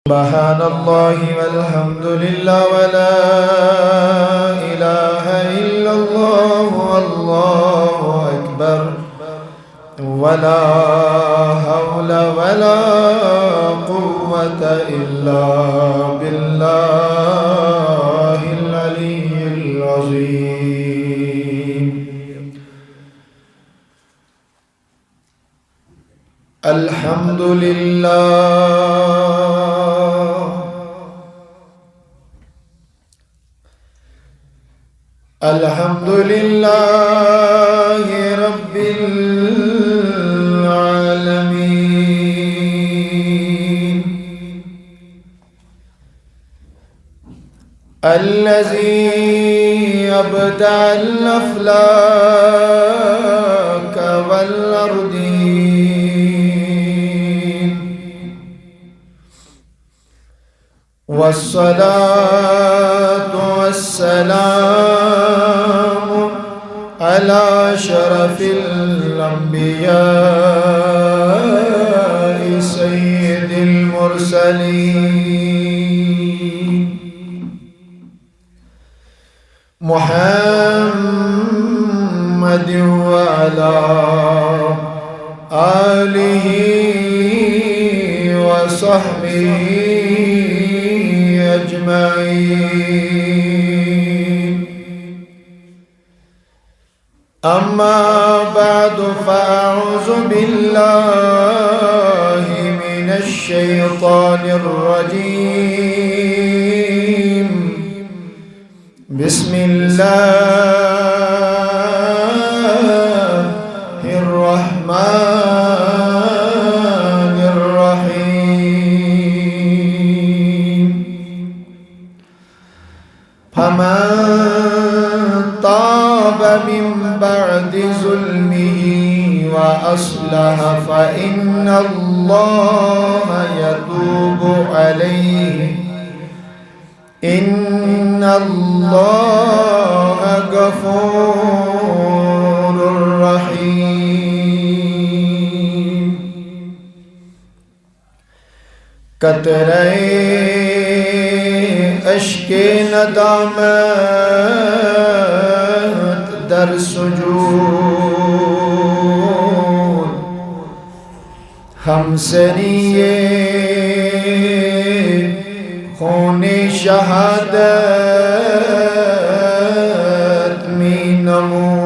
سبحان الله والحمد لله ولا إله إلا الله والله أكبر ولا حول ولا قوة إلا بالله العلي العظيم. الحمد لله الحمد لله رب العالمين الذي أبدع الأفلاك والأرضين والصلاة والسلام على شرف الأنبياء سيد المرسلين محمد وعلى آله وصحبه أجمعين. أما بعد فأعوذ بالله من الشيطان الرجيم. بسم الله الرحمن الرحيم. فمن تاب من بعد ظلمه وأصلح فإن الله يتوب عليه إن الله غفور رحيم. قطرے اشک ندامت در سجود ہمسریے خون شہادت می نمود.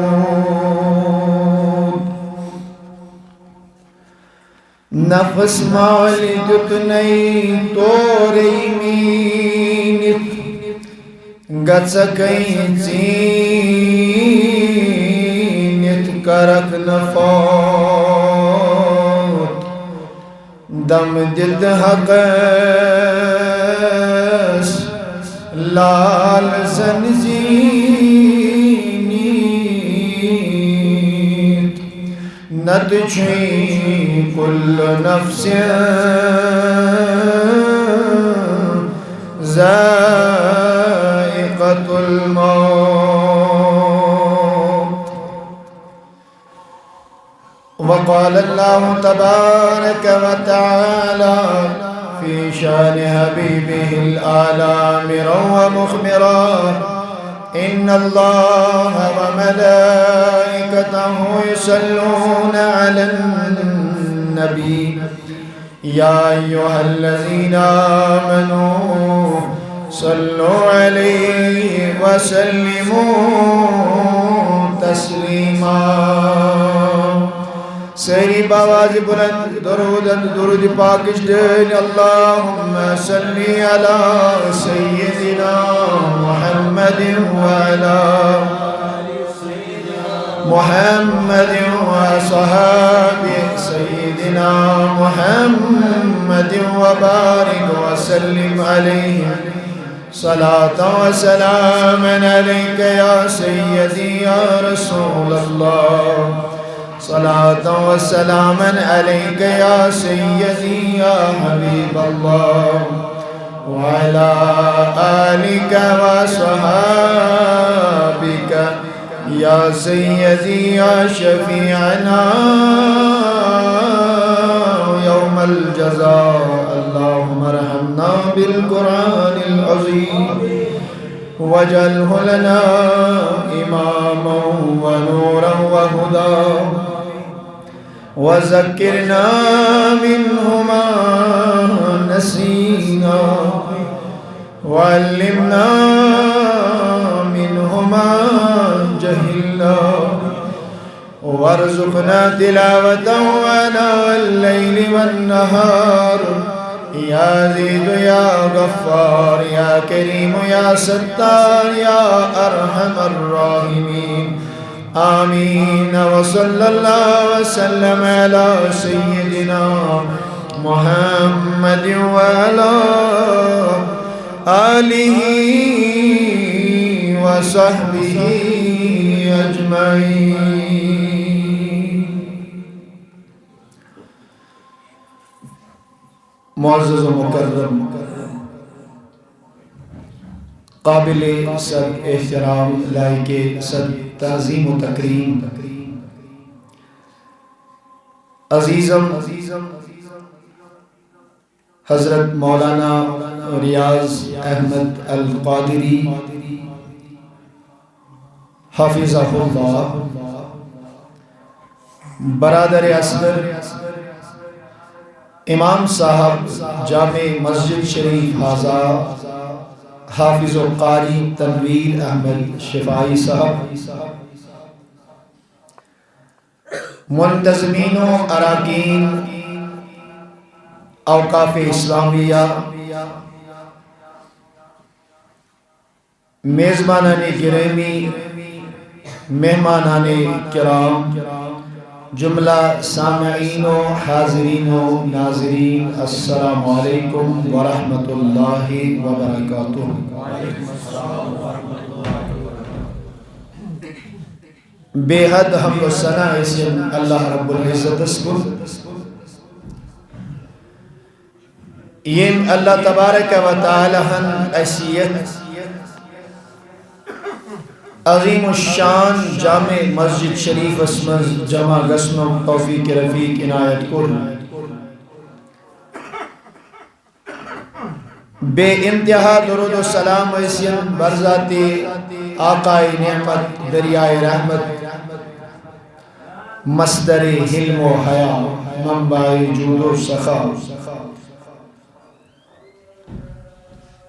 نفس مالی دکنی توری مینت گچکئی چینت کرک نفوت دم دد حقس لال زنزینیت ندچی کل نفس ذائقة الموت. وقال الله تبارك وتعالى في شان حبيبه الأعلى آمرا ومخبرا إن الله وملائكته يصلون على النبي يا أيها الذين آمنوا صلوا عليه وسلموا تسليما. سری باواز بلند درود پاکش دین. اللهم صل على سيدنا محمد وعلى محمد وصحابه سيدنا محمد وبارك وسلم عليه صلاة وسلاما عليك يا سيدي يا رسول الله. صلاة وسلاما عليك يا سيدي يا حبيب الله وعلى آلك وصحابك يا سيدي يا شفيعنا يوم الجزاء اللهم ارحمنا بالقرآن العظيم واجعله لنا إماما ونورا وهدى وذكرنا منه ما نسينا وعلمنا منه ما جهلنا وارزقنا تلاوته آناء الليل والنهار يا عزيز يا غفار يا كريم يا ستار يا أرحم الراحمين آمين وصلى الله وسلم على سيدنا محمد وعلى آله وصحبه أجمعين. معزز و مکرم قابل صد احترام لائق صد تعظیم و تکریم عزیزم حضرت مولانا ریاض احمد القادری حافظہ اللہ، برادر اصغر امام صاحب جامع مسجد شریف حاضہ حافظ و قاری تنویر احمد شفائی صاحب، منتظمین و اراکین اوقاف اسلامیہ، میزبانان گرامی، مہمانان کرام، جملہ سامعین و حاضرین و ناظرین، السلام علیکم ورحمۃ اللہ وبرکاتہ۔ بے حد حمد و ثنا اسم اللہ رب العزت اسکو، یم اللہ تبارک و تعالی ہن اسیت عظیم الشان جامع مسجد شریف اسمز جمع گسنو توفیق رفیق عنایت کل، بے انتہا درود و سلام ویسین برذات آقائے نعمت دریائے رحمت مصدر حلم و حیا منبع جود و سخا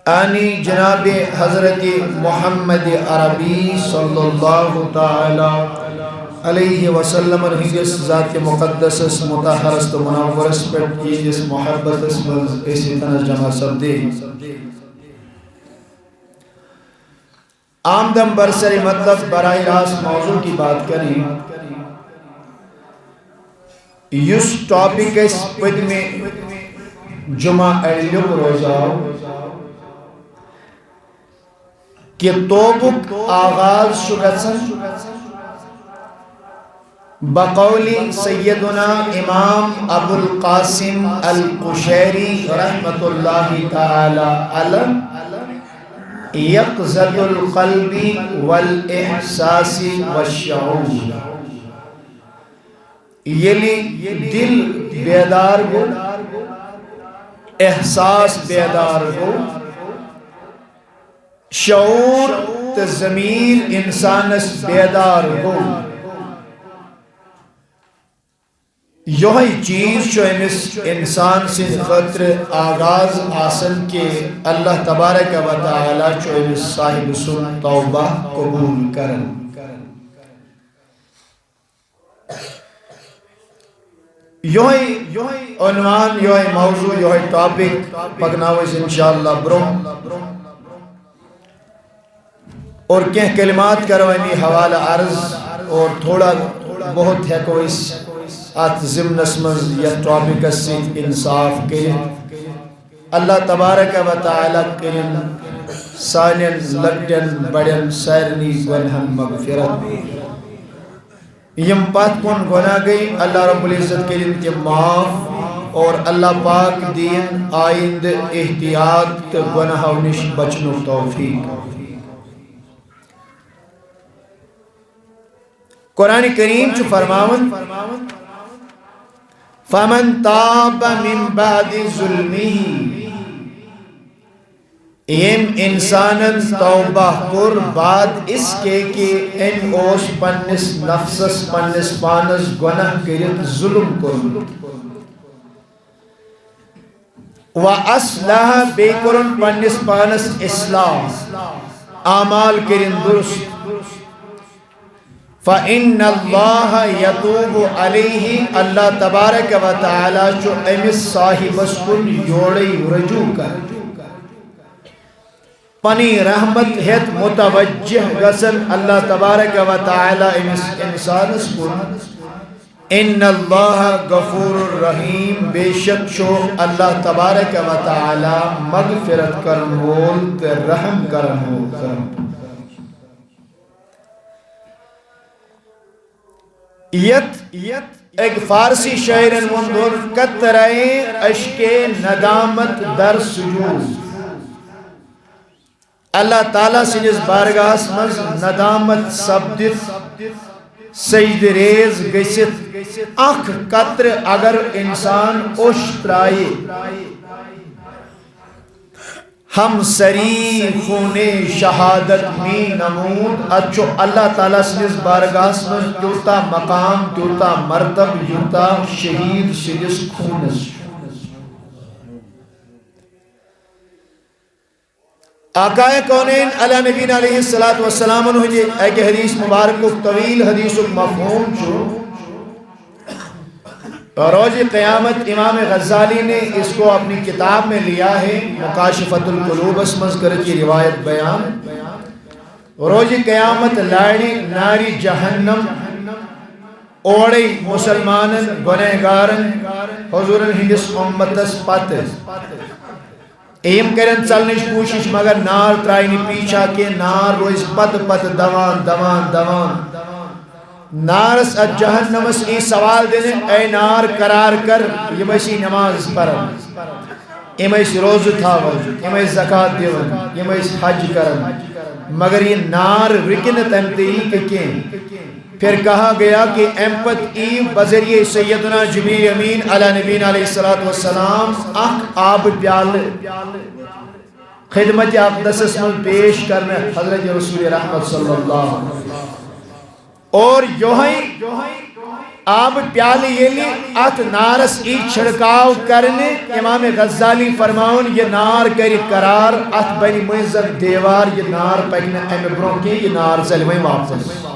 آنی جناب حضرت محمد عربی صلی اللہ تعالی علیہ وسلم رہیس ذات مقدس متحرست منورس پر جس محبت اسی طرح جمع سب دے آمدم برسر مطلب براہ راست موضوع کی بات کریں، یس ٹاپک اس پد میں جمعہ ایلیوم روزہ کہ توبک آغاز شگسن بقولی سیدنا امام ابو القاسم القشیری رحمت اللہ تعالی علیہ یقظت القلب والاحساس والشعور، یلی دل بیدار گو، احساس بیدار گو، شعور تضمیر انسانس بیدار گو، یہی چیز جو انسان سے خطر آغاز آسن کے اللہ تبارک و تعالی جو صاحب سن توبہ قبول کرن۔ یہی عنوان، یہی موضوع، یہی ٹاپک پکناویز انشاءاللہ برو اور کہیں کلمات کروانی حوالہ عرض اور تھوڑا بہت ہے کو اس آت ضمنس منز یا ٹاپک سے انصاف کریں، اللہ تبارک و تعالی کریں سانین لگٹن بڑن سارنی گنہن مغفرت، یم پات کن گناہ گئی اللہ رب العزت کریں کہ معاف، اور اللہ پاک دین آئند احتیاط گناہ و نش بچنو توفیق۔ قرآن کریم چو فرماون فمن تاب من بعد ظلمه یم انسانن توبہ کور بعد اس کے کہ ان اوس پنس نفسس پنس پانس گناہ کرت ظلم کور وَأَصْلَحَ بیکرن پنس پانس اصلاح اعمال کرن درست فَإِنَّ اللَّهَ يَتُوبُ عَلَيْهِ اللہ تبارک و تعالی چو امس صاحبس کن یوڑی رجوع کر پنی رحمت ہت متوجہ گسن اللہ تبارک و تعالی امس انسانس کن ان اللہ غفور الرحیم بے شک شو اللہ تبارک و تعالی مغفرت کرن وول تے رحم کرن وول ایک فارسی شاعرن وندور قطرائے اشک ندامت در سجود اللہ تعالیٰ سنس بارگاہس مز ندامت سبدت سجد ریز گست اخ قطر اگر انسان اوش ترائے ہم سری خون شہادت می نمود اچھو اللہ تعالیٰ سنس بارگاہس مز یوتا مقام یوتا مرتب یوتا شہید سنس خونس آقائے کونین علی نبینا علیہ السلام انہوں نے ایک حدیث مبارک طویل حدیث مفہوم چھو روز قیامت امام غزالی نے اس کو اپنی کتاب میں لیا ہے مکاشفت القلوب اس مذکر کی روایت بیان روز قیامت لاڑی ناری جہنم اوڑی مسلمانن گنہگارن حضور ہندس امتس پت ایم کرن چلنش کوشش مگر نار ترائنی پیچھا کے نار روز پت پت دوان دوان دوان نارس جہنمس ای سوال دینے اے نار قرار کر یہ بسی نماز پرن یہ بسی روز تھاون یہ بسی زکاة دیون یہ بسی حج کرن مگر یہ نار رکن تنتہی کے کیں پھر کہا گیا کہ امپت ای بذریعہ سیدنا جبریل امین علی نبینا علیہ السلام اخ آب پیال خدمت اقدس اسم پیش کرنے حضرت رسول رحمت صلی اللہ علیہ وسلم اور یوہی آب پیال یلی ات نارس ای چھڑکاو کرنے امام غزالی فرماؤن یہ نار کری قرار ات بنی منزل دیوار یہ نار پکنے امبروں کی یہ نار ظلمیں واپس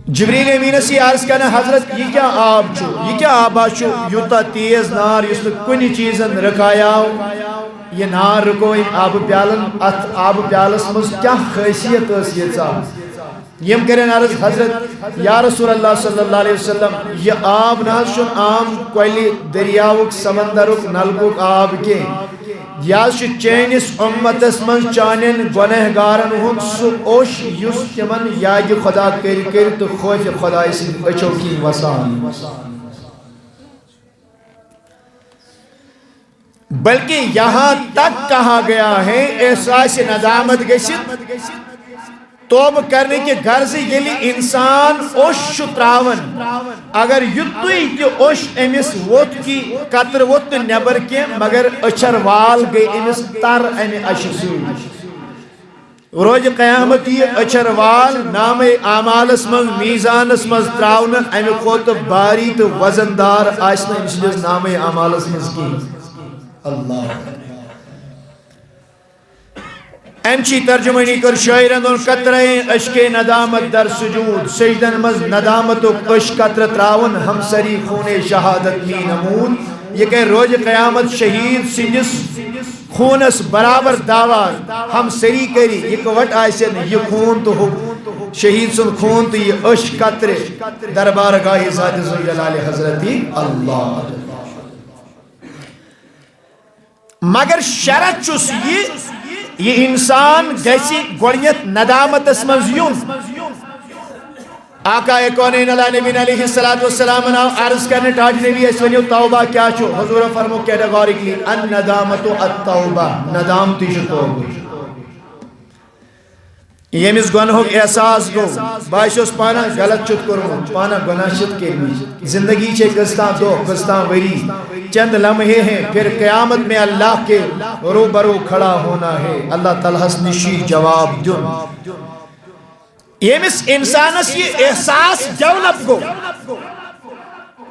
جبریل امین سی عرض کرنا حضرت یہ کیا آب چھو یہ کیا آبا چھو یوتا تیز نار اس میں کنی چیزن رکھایاو یہ نار رکوئی آب پیالن ات آب پیالس مز کیا خیصیت اس یہ صاحب یم کرن عرض حضرت یا رسول اللہ صلی اللہ علیہ وسلم یہ آب نہ شن عام کوئلی دریاوک سمندرک نلکوک آب کے یا چینس امتس من چانین گنہگارن ہن سو اوش یس تمن یاد خدا کر تو خوف خدا اس اچھو کی وسان بلکہ یہاں تک کہا گیا ہے احساس ندامت گشت توب کرنے کے غرض یلی انسان اوش تراون اگر یتوئی کہ اوش امس ووت کی قطر ووت نبر کے مگر اچھر وال گئی امس تر امی اشسو روز قیامت یہ اچھر وال نام اعمالس من میزانس من تراون امی خود باری تو وزندار آسنا امس نام اعمالس من کی اللہ امچی ترجمانی کر شاعرن اور قطریں اشک ندامت در سجود سجدن مز ندامت و اشک قطر تراون ہم سری خون شہادت می نمود یہ کہ روز قیامت شہید سنجس خونس برابر دعوان ہم سری کری یہ وٹ آئیسن یہ خون تو ہو شہید سن خون تو یہ اشک قطر دربار گاہی ذات ذوالجلال حضرتی اللہ مگر شرط چس یہ انسان گیسی گوڑیت ندامت اسمز یون آقا کونین علی نبی علیہ السلام عرض کرنے ٹاج نبی اس ونیو توبہ کیا چھو حضور فرمو کیٹاگورکلی ان ندامت التوبہ ندامتی چھو توبہ یمس گنہک احساس گو باسیوس پانا غلط چت کورمت پانا گناہ چت کرمت زندگی چھ گستان دو گستان وری چند لمحے ہیں پھر قیامت میں اللہ کے روبرو کھڑا ہونا ہے اللہ تعالیٰ نشی جواب دن یمس انسانس یہ احساس ڈیولپ گو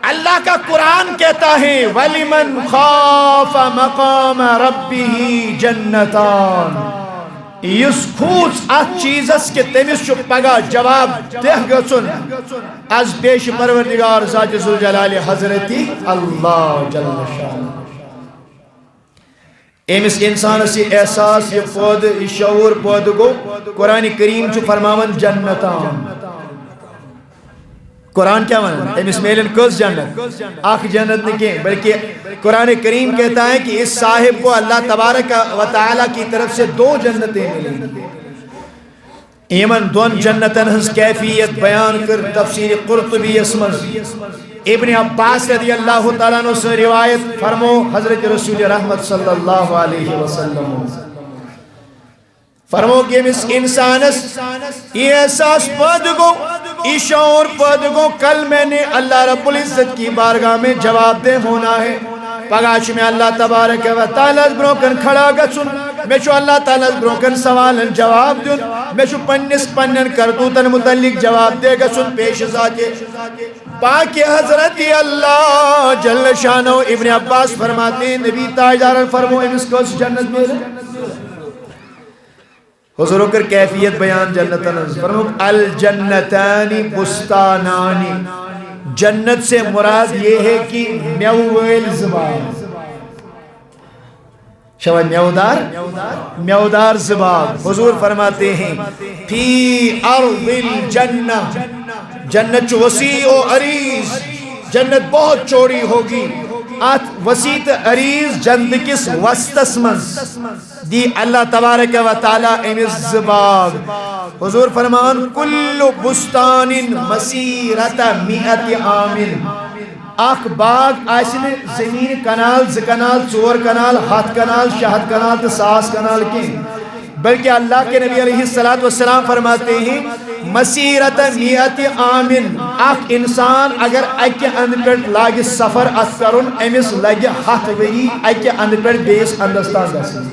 اللہ کا قرآن کہتا ہے وَلِمَنْ خَافَ مَقَامَ رَبِّهِ جَنَّتَانِ یس کھوچ ات چیزس کہ تمس پگہ جواب دہ گھن از پیش پروردگار ذات ذوالجلال حضرت اللہ جل شانہ امس انسانس یہ احساس یہ پود یہ شعور پود گو قرآن کریم فرماون جنتان قرآن کیا ون امس میلن کس جنت اخ جنت نہیں بلکہ قرآن کریم کہتا ہے کہ اس صاحب کو اللہ تبارک و تعالی کی طرف سے 2 جنتیں ملیں گی ایمن دون جنتن ہنس کیفیت بیان کر تفسیر قرطبی اسمن ابن عباس رضی اللہ تعالیٰ عنہ سے روایت فرمو حضرت رسول رحمت صلی اللہ علیہ وسلم فرمو کہ اس انسانس یہ احساس پد گو یہ شعور پد گو کل میں نے اللہ رب العزت کی بارگاہ میں جواب دہ ہونا ہے پگاش میں اللہ تبارک و تعالیٰ بروکن کھڑا گچن میں چھو اللہ تعالیٰ بروکن سوالن جواب دن میں چھو پنن کرتوتن متعلق جواب دے گچن پیش ذاتے پاک حضرت اللہ جل شانہ ابن عباس فرماتے ہیں نبی تاجدارن فرمو امس کو جنت میں حضور کر کیفیت بیان جنتن فرمو الجنتانی بستانانی جنت سے مراد یہ ہے کہ میویل زبان شوال میودار زبان حضور فرماتے ہیں فی ارض الجنہ جنت وسیع و عریض جنت بہت چوڑی ہوگی آت وسیع عریض جنت کس وستسمن دی اللہ تبارک و تعالی امز زباغ حضور فرمان کل بستان مسیرت 100 عامل اخ باغ آسن زمین کنال 2 کنال 4 کنال 7 کنال 7 کنال 100 کنال کی بلکہ اللہ کے نبی علیہ السلام فرماتے ہیں مسیرت 100 عامل اخ انسان اگر اکہ اند پر لاگ سفر کرن امس لگہ 7 وری اکہ اند پر بیس اندستان گژھن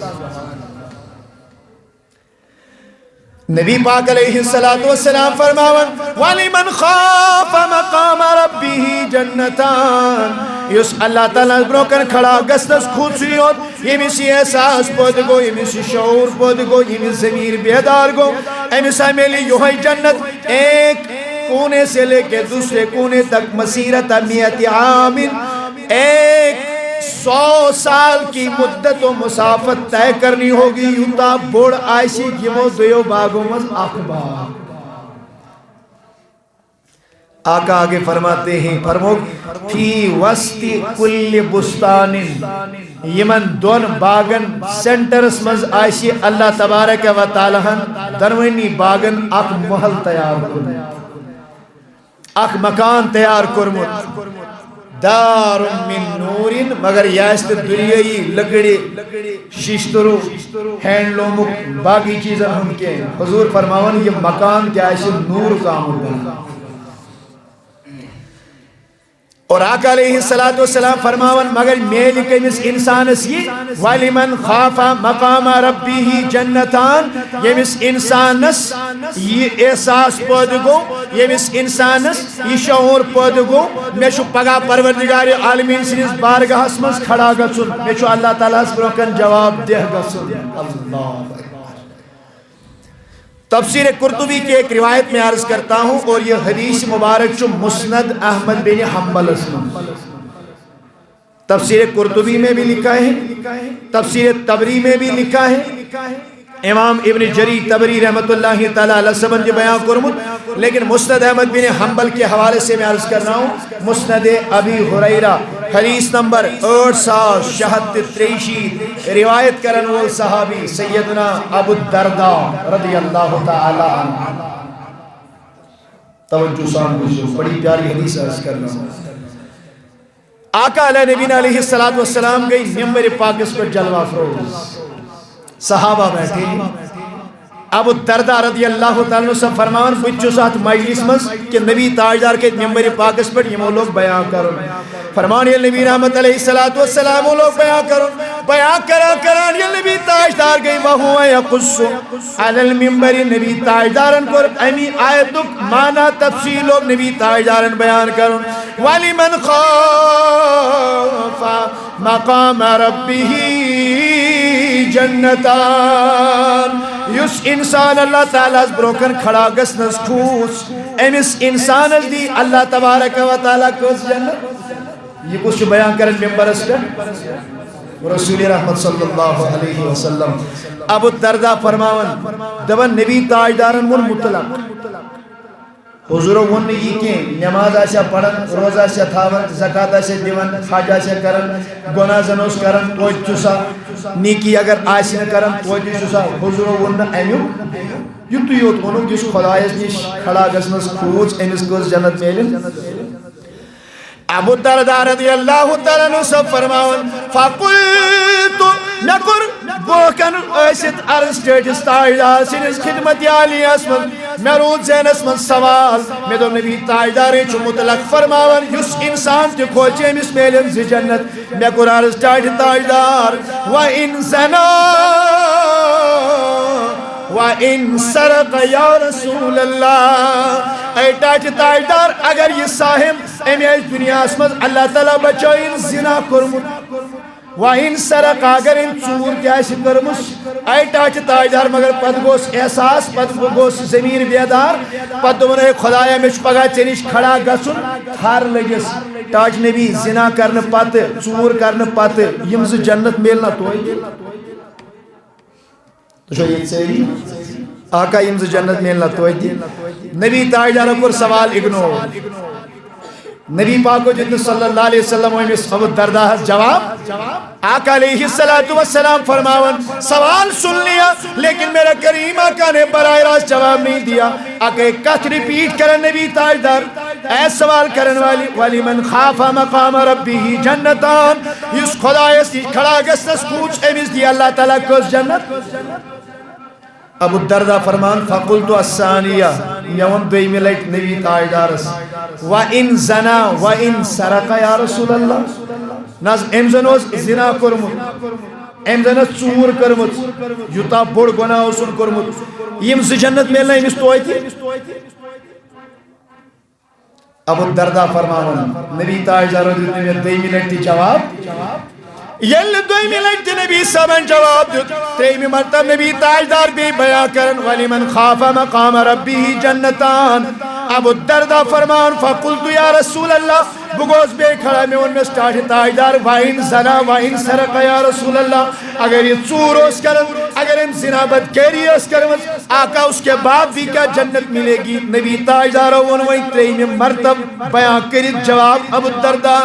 نبی پاک علیہ السلام فرماون وَلِمَنْ خَافَ مَقَامَ رَبِّهِ جَنَّتَانِ یس اللہ تعالیٰ بروکن کھڑا گستس خوصیت یمیس احساس پود گو یمیس شعور پود گو یمیس ضمیر بیدار گو امیس عمیلی یوہی جنت ایک کونے سے لے کے دوسرے کونے تک مسیرت 100 عامل ایک 100 سال کی مدت و مسافت طے کرنی ہوگی یوتا بوڑ آئیسی گیمو دیو باغوں مز اخبار آقا آگے فرماتے ہیں فرمو فی وسط کل بستان یمن دون باغن سینٹرس مز آئیسی اللہ تبارک و تعالیٰ دروینی باغن اک محل تیار کرمت اک مکان تیار کرمت دار من نور مگر یاست دنیای لکڑی شیشترو ہینڈ لومک باقی چیزیں ہم کے حضور فرماون یہ مکان کیا ہے نور کا مدن اور آقا علیہ السلام فرماون مگر میل کمس انسانس یہ وَلِمَنْ خَافَ مَقَامَ رَبِّهِ جَنَّتَانِ یمس انسانس یہ احساس پود گو یمس انسانس یہ شعور پود گو میں چھو پگا پروردگار عالمین سنیز بارگاہ اسمس کھڑا گسن میں چھو اللہ تعالیٰ اس بروکن جواب دہ گسن اللہ تفسیر قرطبی کے ایک روایت میں عرض کرتا ہوں اور یہ حدیث مبارک چو مسند احمد بن حنبل اسم تفسیر قرطبی میں بھی لکھا ہے تفسیر تبری میں بھی لکھا ہے امام ابن جری تبری رحمت اللہ تعالیٰ علیہ وسلم جو بیان کرمت لیکن مسند احمد بن حنبل کے حوالے سے میں عرض کر رہا ہوں مسند ابی ہریرہ حدیث نمبر 863 روایت کرن وہ صحابی سیدنا ابو الدرداء رضی اللہ تعالی عنہ توجہ سان بڑی پیاری حدیث عرض کر رہا ہوں آقا علیہ نبینا علیہ السلام گئی ممبر پاک اس پر جلوہ فروز صحابہ بیٹھے ابو الدرداء رضی اللہ تعالیٰ سے فرمان بچو ساتھ مجلس مز کہ نبی تاجدار کے ممبر پاکس پر یہ لوگ بیان کرو فرمان یہ نبی رحمت علیہ السلام وہ لوگ بیان کران یہ نبی تاجدار گئی وہو یقص علی الممبر نبی تاجدارن کو امی آیتک مانا تفصیل لوگ نبی تاجدارن بیان کرو وَلِمَنْ خَافَ مَقَامَ رَبِّهِ جَنَّتَانِ یس انسان اللہ تعالیٰ بروکن کھڑا گسنس کھوس امس انسان دی اللہ تبارک و تعالیٰ کس جنت یہ کچھ بیان کرن ممبر اس پر رسول رحمت صلی اللہ علیہ وسلم ابو الدرداء فرماون دبن نبی تاجدارن من مطلق حضورو ون یہ کہ نماز آسیا پڑھن روز آسیا تھاون زکاة آسیا دیون حج آسیا کرن گناہ زنوس کرن توج چسا نیکی اگر آسیا کرن توج چسا حضورو ون امیو یتو یوت ونو جس خدایس نش کھڑا گسنس کھوچ امس کس جنت میلن ابو الدرداء رضی اللہ تعالیٰ عنہ سے فرماون فَقُلْتُ نَكُرْ بوکن ایسد عرض جیٹس تاجدار سنس خدمت عالی اسمد میں رود زین اسمد سوال میں دو نبی تاجداری چو مطلق فرماون یس انسان تی کھوچے مس میلن زی جنت میں کر عرض تاجدار وَإِن زَنَا وَإِن سَرَقَ يَا رَسُولَ اللَّهِ اے تاجدار اگر یہ صاحب امی ایس دنیا اسمد اللہ تعالیٰ بچائن زنا کرمت وَإِن سَرَقَ اگر ان چور کیاسی کرمس اے تاجدار مگر پد گوس احساس پد گوس زمین بیدار پد دمنے خدایا مش پگا چنش کھڑا گسن تھار لگس تاج نبی زنا کرن پت چور کرن پت یمز جنت میلنا توئی تو شو یہ سیری آقا یمز جنت میلنا توئی دی نبی تاجدار پر سوال اگنور نبی پاک کو جتنے صلی اللہ علیہ وسلم ابو الدرداء جواب آقا علیہ السلام فرماون سوال سن لیا لیکن میرا کریم آقا نے براہ راست جواب نہیں دیا آقا ایک کت ریپیٹ کرن نبی تاجدار اے سوال کرن والی من خاف مقام ربی جنتان اس خدایس کھڑا گسنس پوچھ امس دی اللہ تعالیٰ کس جنت ابو الدرداء فرمان فقلتو الثانیہ یون دوی ملک نبی تاجدارس وَإِن زَنَا وَإِن سَرَقَ یا رسول اللہ ناز امزنوز زنا کرمت امزنوز چور کرمت یوتا بڑ گناہ اسن کرمت یمز جنت میلنا امس توئی تھی ابو الدرداء فرمان نبی تاجدار دوی ملک تی جواب یل دوی ملک تی نبی سبن جواب دیت تریمی مرتب نبی تاجدار بھی بیان کرن وَلِمَنْ خَافَ مَقَامَ رَبِّهِ جَنَّتان ابو الدرداء فرمان فَقُلْتُ یا رسول اللہ بگوز بے کھڑا میں ان میں سٹاٹ تاجدار وَإِن زَنَا وَإِن سَرَقَ یا رسول اللہ اگر یہ چور اس کرن اگر ان زنا بدکیری اس کرن آقا اس کے بعد بھی کیا جنت ملے گی نبی تاجدار ونوئی تریمی مرتب بیان کرد جواب ابو الدرداء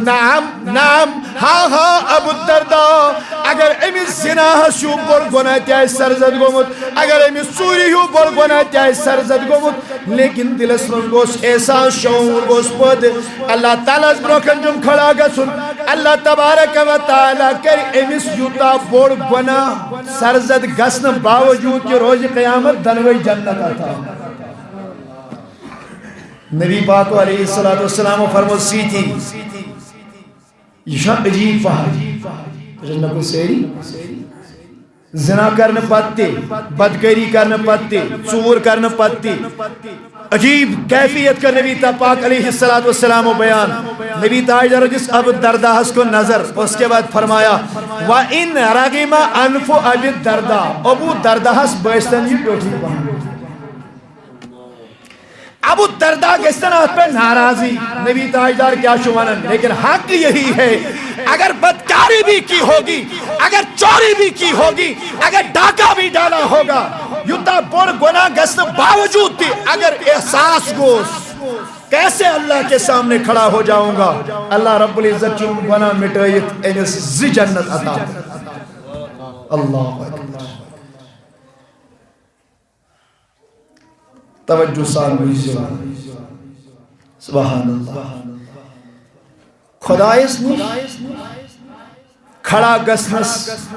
نعم ہاں ابو الدرداء اگر امیس زنا ہشو بول گناہ تیائی سرزد گمت اگر امیس چوری ہو بول گناہ تیائی سرزد گمت لیکن دلس من گوس احساس شعور گوس پود اللہ تعالیٰ بروکن جم کھڑا گا سن اللہ تبارک و تعالیٰ کر امیس یوتا بول گناہ سرزد گسن باوجود کہ روز قیامت دنوی جنت آتا نبی پاک علیہ السلام فرمو سیتی یہ عجیب فہد جنب سیری زنا کرنے پاتے بدکری کرنے پاتے چور کرنے پاتے عجیب کیفیت کا نبی پاک علیہ السلام و بیان نبی تاجدار جس ابو الدرداء کو نظر اس کے بعد فرمایا وَإِن رَغِمَ أَنْفُ أَبِي الدرداء ابو الدرداء بیستن یہ پیٹھی پہن ابو الدرداء گستن آت پہ ناراضی نبی تاجدار کیا شوانن لیکن حق یہی ہے اگر بدکاری بھی کی ہوگی اگر چوری بھی کی ہوگی اگر ڈاکہ بھی ڈالا ہوگا یوتا بڑ گناہ گستن باوجود تھی اگر احساس گوس کیسے اللہ کے سامنے کھڑا ہو جاؤں گا اللہ رب العزت چون گناہ مٹائیت انس زی جنت عطا اللہ اکبر توجہ سان ہوئی سبحان اللہ خدایس کھڑا گسنس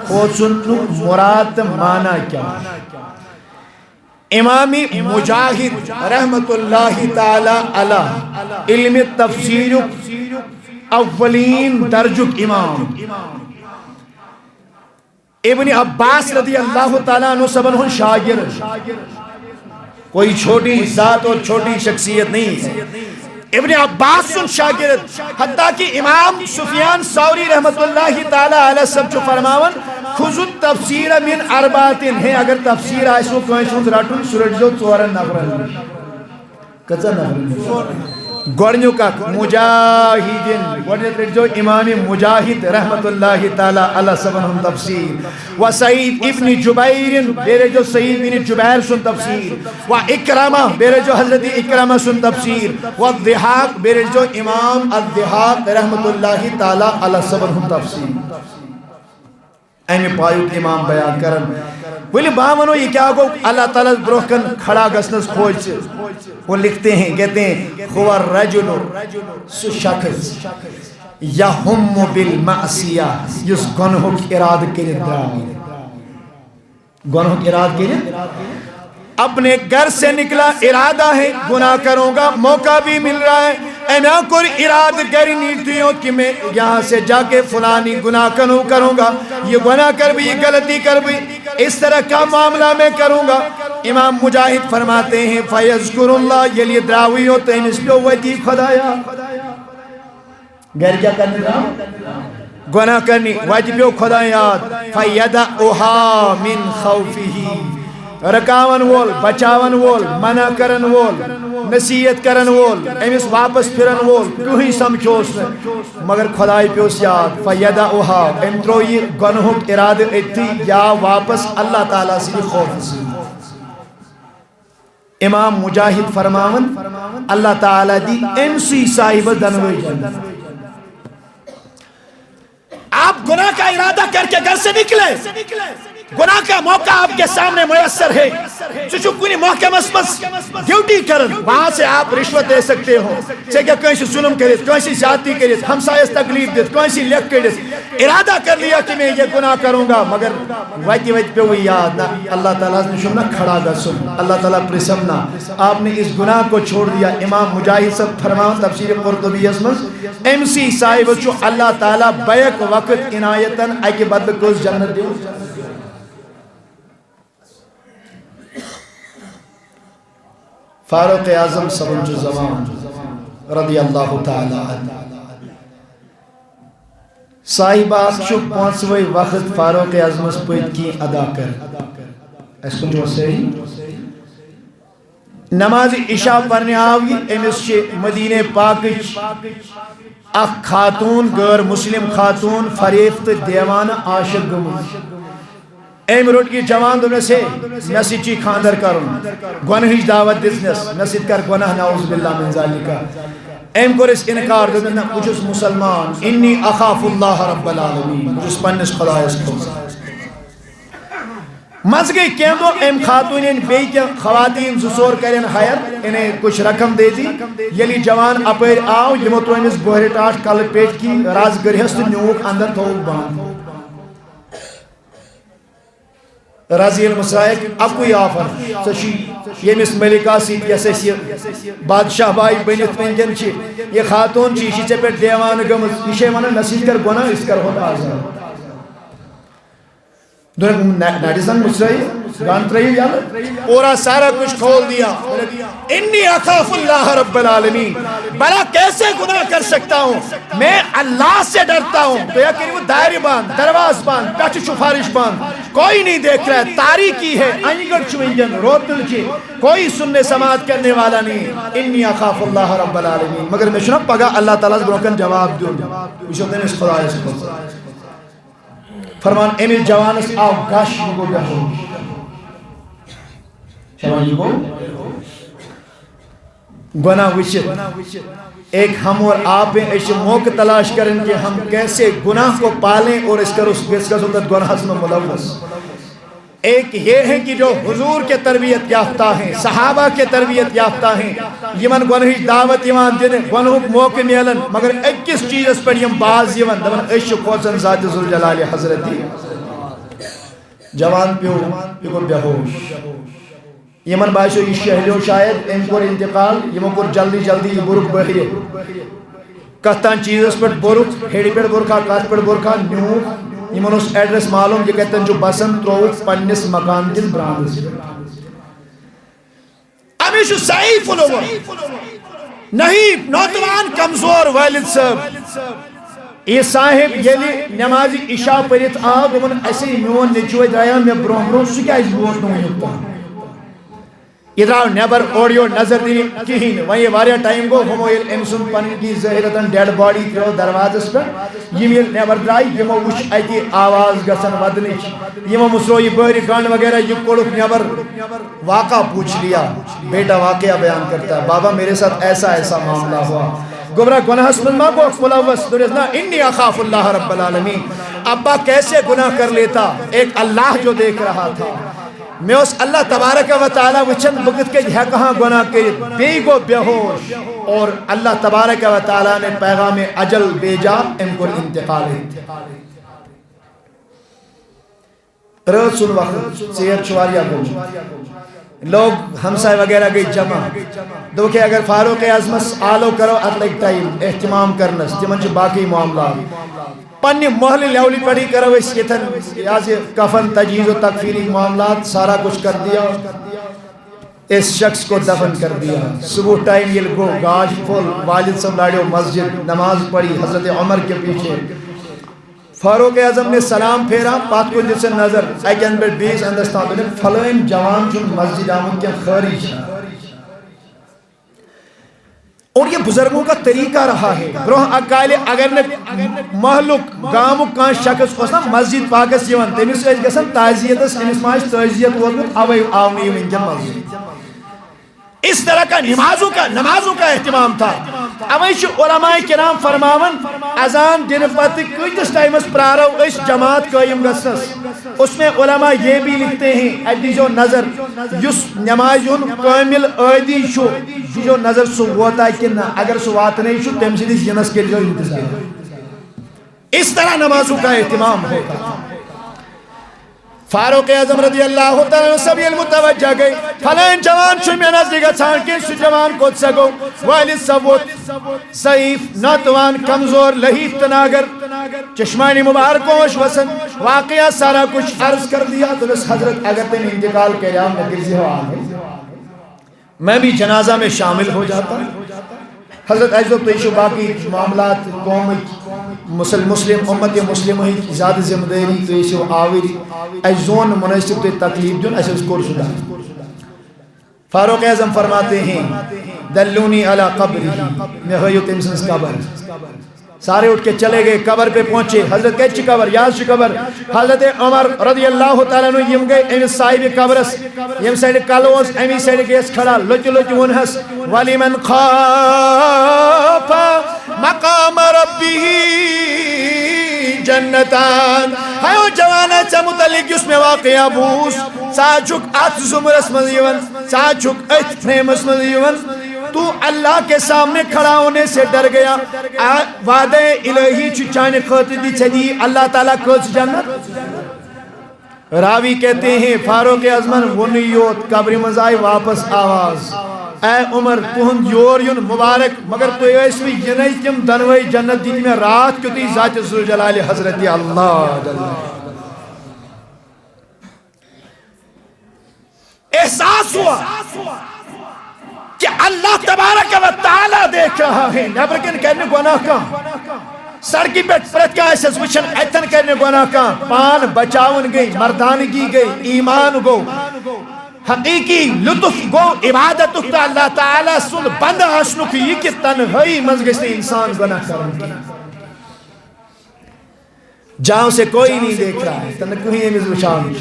کھوچن مراد مانا کیا امام مجاہد رحمت اللہ تعالی علیہ علم تفسیر اولین درجک امام ابن عباس رضی اللہ تعالیٰ عنہ سبن ہن شاگرد، کوئی چھوٹی ذات اور چھوٹی شخصیت نہیں ہے، ابن عباس سن شاگرد، حتیٰ کہ امام سفیان ثوری رحمت اللہ تعالی علیہ سب جو فرماون خذوا التفسیر من اربعۃ ہے، اگر تفسیر آئیسو کوئی ہند رٹن سرٹ جو 4 نفرن کتنا نفرن گورنیو کا مجاہدین گورنیت رٹ جو امام مجاہد رحمت اللہ تعالی علیہ سبن ہم تفسیر و سعید ابن جبیر بیرے جو سعید بن جبیر سن تفسیر و اکرامہ بیرے جو حضرت اکرامہ سن تفسیر و الضحاک بیرے جو امام الضحاک رحمت اللہ تعالی علیہ سبن ہم تفسیر اہمی پایوک امام بیان کرن ولی باونو یہ کیا گو اللہ تعالیٰ بروکن کھڑا گسنس کھوج سے وہ لکھتے ہیں کہتے ہیں ہوا رجل سو شخص یہم بالمعصیہ یس گنہک اراد کرد درامی گنہک اراد کرد اپنے گھر سے نکلا ارادہ ہے گناہ کروں گا موقع بھی مل رہا ہے اینا کوئی اراد کری نیتیوں کہ میں یہاں سے جا کے فلانی گناہ کروں گا یہ گناہ کر بھی یہ غلطی کر بھی اس طرح کا معاملہ میں کروں گا امام مجاہد فرماتے ہیں فیذکر اللہ یہ لیے دراوی ہوتے ہیں اس پہ ویدی خدایا غیر کیا کرنے رہا گناہ کرنی ویدی پہ خدایا فیدعوہا من خوفہی رکاون وول بچاون وول منع کرن وول نصیحت کرن وول امس واپس پھرن وول کہیں سمجھوس مگر خدای پیوس یاد فیدعوہا ام ترو یہ گنہک ارادہ اتی یا واپس اللہ تعالیٰ سے خوف سے امام مجاہد فرماون اللہ تعالیٰ دی ام سی صاحب دنوی آپ گناہ کا ارادہ کر کے گھر سے نکلے گناہ کا موقع آپ کے سامنے میسر ہے چچو کنی محکم اسمس ڈیوٹی کرن وہاں سے آپ رشوت دے سکتے ہو چاہے کہیں ظلم کرت کہیں زیادتی کرت ہمسایہ تکلیف دیت کہیں لیک کرت ارادہ کر لیا کہ میں یہ گناہ کروں گا مگر ویتی پہ وہ یاد نہ اللہ تعالیٰ نے شمنا کھڑا گا سن اللہ تعالیٰ پرسمنا آپ نے اس گناہ کو چھوڑ دیا امام مجاہد سب فرماؤں تفسیر قرطبی اسمس ایم سی صاحب چو اللہ تعالیٰ بیک وقت عنایتاً ایک بدل کوز جنت دیو فاروق اعظم سبن جو زمان رضی اللہ تعالی عنہ صاحبات چو 5ویں وقت فاروق اعظم اس پویت کی ادا کر اس کو جو صحیح نماز عشاء پڑھنے آوی امس چھ مدینہ پاک اخ خاتون غیر مسلم خاتون فریفت دیوان عاشق گمت ایم روٹ کی جوان دنے سے نسید چی خاندر کرن گناہیش دعوت دزنس نسید کر گناہ نعوذ باللہ من ذالکہ ایم کورس انکار دنے مجھس مسلمان انی اخاف اللہ رب العالمین مجھس پنس خدایس کو مزگئی کیم دو ایم خاتونین بے کے خواتین زسور کرن خیر انہیں کچھ رقم دے دی یلی جوان اپر آو یمو تو انس بہر ٹاٹ کل پیٹ کی راز گرہست نیوک اندر تھوک بان رضی المسائق اب کوئی آفر سشی یہ مس ملکہ سیت یسے سی بادشاہ بائی بنیت منجن چی یہ خاتون چی اسی چپر دیوان گمت یہ مانا نسیج کر گناہ اس کر ہوتا آزاد نیٹیزن مسرائی گانت رہی جانا پورا سارا کچھ کھول دیا انی اخاف اللہ رب العالمین بلا کیسے گناہ کر سکتا ہوں میں اللہ سے ڈرتا ہوں تو یا کہ وہ دائری باند درواز باند پیچھ شفارش باند کوئی نہیں دیکھ رہا ہے تاریکی ہے انگر چوینجن روتل چی کوئی سننے سماعت کرنے والا نہیں انی اخاف اللہ رب العالمین مگر میں شنب پگا اللہ تعالیٰ سے بروکن جواب دوں اسے دن اس خدا اس کو فرمان امیل جوانس آو گاش مگو بیہو شمان جی کو گناہ وچت ایک ہم اور آپ ہیں ایسے موقع تلاش کریں کہ ہم کیسے گناہ کو پالیں اور اس کا سلطت گناہ میں ملوث ایک یہ ہے کہ جو حضور کے تربیت یافتہ ہیں صحابہ کے تربیت یافتہ ہیں یمن گناہی دعوت یمان دن گناہک موقع میلن مگر ایک کس چیز اس پر یم باز یمن دمن عشق خوصن ذات ذوالجلال حضرتی جوان پیو پیو بیہوش یمن باسیو یہ شہلیو شاید ام کور انتقال یمو کور جلدی جلدی یہ برک بہری کتان چیزس پہ برک ہیڑی پہ برکھا کت پہ برکھا نیوک یمن اس ایڈریس معلوم یہ کہتے ہیں جو بسن تروک پنس مکان کس براندس امی شو ضعیف لوگ نہیں نوجوان کمزور والد صاحب یہ صاحب یلی نماز عشاء پڑھت آو دمن اسی میون نیچوے درایا میں برون برون سہ کیا بوٹ نو یہ درو نیبر اوڑیو نظر دینی کہین وہیں یہ واریا ٹائم گو ہمو یہ امسن پنن کی ظاہرتن ڈیڈ باڈی ترو دروازس پہ یم یہ نیبر درائی یمو وچ اتی آواز گسن ودنچ یمو مسرو یہ بہری گان وغیرہ یہ کوڑک نیبر واقعہ پوچھ لیا بیٹا واقعہ بیان کرتا ہے بابا میرے ساتھ ایسا ایسا معاملہ ہوا گمراہ گناہ سمن ما کو ملوث درزنا انی اخاف اللہ رب العالمین ابا کیسے گناہ کر لیتا ایک اللہ جو دیکھ رہا تھا میں اس اللہ تبارک و تعالی وچن بگت کے ہے کہاں گناہ کے بے گو بے ہوش اور اللہ تبارک و تعالی نے پیغام اجل بھیجا ان کو انتقال رات سن وقت سیر چواریا گو لوگ ہمسائے وغیرہ گئی جمع دو کہ اگر فاروق اعظمس آلو کرو اتلک ٹائم اہتمام کرنس تمن چھ باقی معاملات پنی محل لیولی پڑھی کرو اس یتن یازی کفن تجہیز و تکفیری معاملات سارا کچھ کر دیا اس شخص کو دفن کر دیا صبح ٹائم یہ گو گاش پھول والد سملاڑیو مسجد نماز پڑھی حضرت عمر کے پیچھے فاروق اعظم نے سلام پھیرا پات کو جس نظر ایکن پر 20 اندستان فلائن جوان چون مسجد آمد کے خارج اور یہ بزرگوں کا طریقہ رہا ہے برہ اکالے اگر نے محلک گامک کان شخص کو مسجد پاکس یوان تمس گژھان تعزیت امس ما تعزیت ووتمت اوے آونی ونکن مسجد اس طرح کا نمازوں کا اہتمام تھا اوے علماء کرام فرماون اذان دن پتہ کتس ٹائمس پرارو اس جماعت قائم گژھنس اس میں علماء یہ بھی لکھتے ہیں ادی جو نظر یس نماز کامل عادی شو جو نظر سو ووتا کہ نہ اگر سو وات نہیں شو تم سدس جنس کے جو انتظار اس طرح نمازوں کا اہتمام ہوتا فاروق اعظم رضی اللہ تعالیٰ سبھی المتوجہ گئی فلائن جوان چھو میں نزدیک چھان کے سو جوان کو سگو والد ثبوت ضعیف ناتوان کمزور لہیف تناگر چشمانی مبارکوش وسن واقعہ سارا کچھ عرض کر دیا تو اس حضرت اگر تم انتقال کے جام میں گرزی ہو آگئی میں بھی جنازہ میں شامل ہو جاتا حضرت ایسو تو باقی معاملات قوم مسلم امت مسلم ہی زیادہ ذمہ داری تو ایسو آوری ایزون مناسب تو تکلیف جن ایسو اس کو رسولہ فاروق اعظم فرماتے ہیں دلونی علی قبری میں ہوئیو تمسنس قبر سارے اٹھ کے چلے گئے قبر پہ پہنچے حضرت کہچی قبر یاز چی قبر حضرت عمر رضی اللہ تعالیٰ نے یم گئے امی صاحب قبرس یم سائڈ کالوز امی سائڈ گیس کھڑا لچ لچ ونحس ولی من خاف مقام ربی جنتان ہائیو جوانا چا متعلق جس میں واقعہ بوس ساچک ات زمرس مزیون ساچک ات فریمس مزیون تو اللہ کے سامنے کھڑا ہونے سے ڈر گیا وعدہ الہی چانے خاطر دی چھدی اللہ تعالیٰ کس جنت راوی کہتے ہیں فاروق اعظمن ونیوت قبر مزائی واپس آواز اے عمر تہند یور یون مبارک مگر تو اس میں یہ نہیں تم دنوئی جنت دی میں رات کیوں تی ذات ذوالجلال حضرت اللہ احساس ہوا کہ اللہ تبارک و تعالیٰ دیکھ رہا ہے نیبرکن کرنے گناہ کا سڑکی پیٹ پرت کا ایسے وچھن ایتن کرنے گناہ کا پان بچاون گئی مردانگی گئی ایمان گو حقیقی لطف گو عبادت اکتا اللہ تعالیٰ سن بند آشنو کی یہ کہ تنہائی منزگشتے انسان گناہ کرنگی جہاں سے کوئی نہیں دیکھ رہا ہے تنکوہی امیز وشان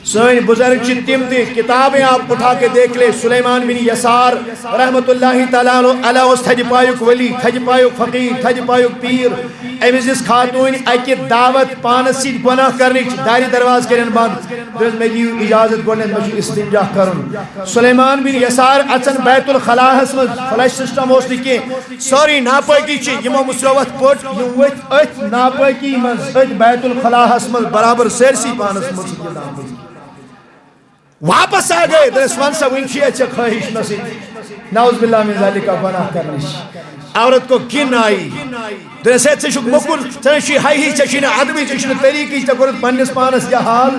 سوئن بزرگ چتیم دی کتابیں آپ اٹھا کے دیکھ لے سلیمان بن یسار رحمت اللہ تعالیٰ علیہ اس تھج پایوک ولی تھج پایوک فقیر تھج پایوک پیر امیز اس خاتون ایک دعوت پانسی گناہ کرنے داری درواز کرن بند درز میں جیو اجازت گونے مجھو استنجاہ کرن سلیمان بن یسار اچن بیت الخلاح اسم فلش سسٹم ہوستی کے سوری ناپاکی چی یمو مسروت پوٹ یمویت ایت ناپاکی منز ایت بیت الخلاح اسم برابر سیرسی پانس مسجد واپس آ گئے دس ون سا ونشی اچھا خواہش نصیب نعوذ باللہ من ذالک گناہ کرنش عورت کو گن آئی دس ہے چشک مکل چشی ہائی ہی چشی ادبی چشی طریقی چکرت پنس پانس یہ حال